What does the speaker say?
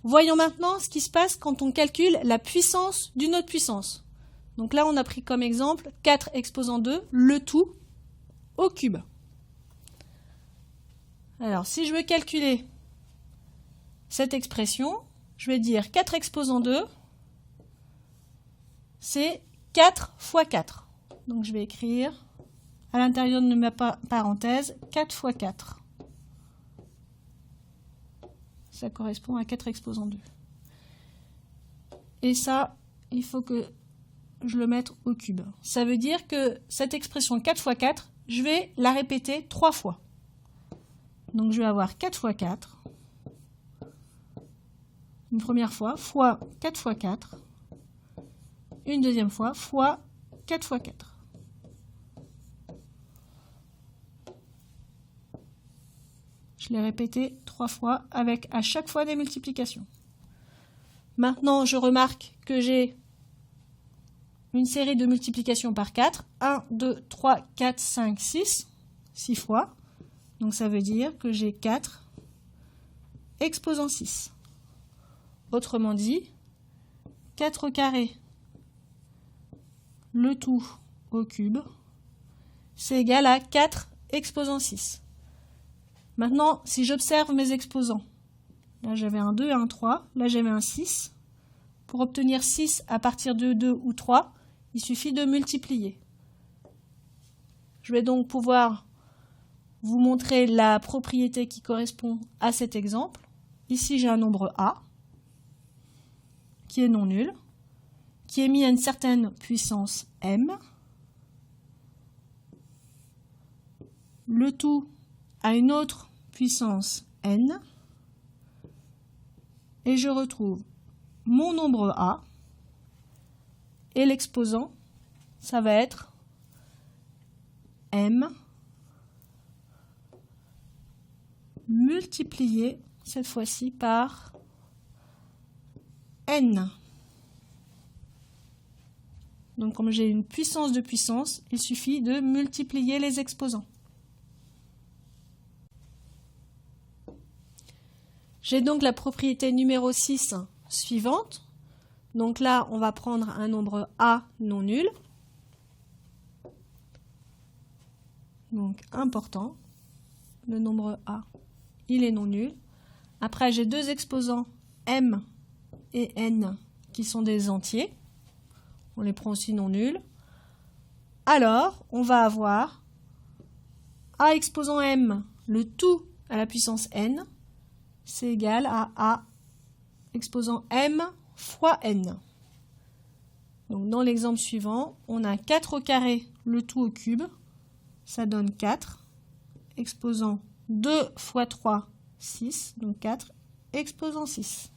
Voyons maintenant ce qui se passe quand on calcule la puissance d'une autre puissance. Donc là, on a pris comme exemple 4 exposant 2, le tout au cube. Alors, si je veux calculer cette expression, je vais dire 4 exposant 2, c'est 4 fois 4. Donc je vais écrire à l'intérieur de ma parenthèse 4 fois 4. Ça correspond à 4 exposant 2. Et ça, il faut que je le mette au cube. Ça veut dire que cette expression 4 fois 4, je vais la répéter 3 fois. Donc je vais avoir 4 fois 4. Une première fois, fois 4 fois 4. Une deuxième fois, fois 4 fois 4. Je l'ai répété 3 fois avec à chaque fois des multiplications. Maintenant, je remarque que j'ai une série de multiplications par 4. 1, 2, 3, 4, 5, 6. 6 fois. Donc ça veut dire que j'ai 4 exposant 6. Autrement dit, 4 au carré, le tout au cube, c'est égal à 4 exposant 6. Maintenant, si j'observe mes exposants, là j'avais un 2 et un 3, là j'avais un 6. Pour obtenir 6 à partir de 2 ou 3, il suffit de multiplier. Je vais donc pouvoir vous montrer la propriété qui correspond à cet exemple. Ici j'ai un nombre A, qui est non nul, qui est mis à une certaine puissance m, le tout à une autre puissance n, et je retrouve mon nombre A, et l'exposant, ça va être m multiplié, cette fois-ci, par n. Donc comme j'ai une puissance de puissance, il suffit de multiplier les exposants. J'ai donc la propriété numéro 6 suivante. Donc là, on va prendre un nombre A non nul. Donc important, le nombre A, il est non nul. Après, j'ai deux exposants m et n qui sont des entiers. On les prend aussi non nuls. Alors, on va avoir A exposant m, le tout à la puissance n, c'est égal à A exposant m fois n. Donc dans l'exemple suivant, on a 4 au carré, le tout au cube, ça donne 4, exposant 2 fois 3, 6, donc 4, exposant 6.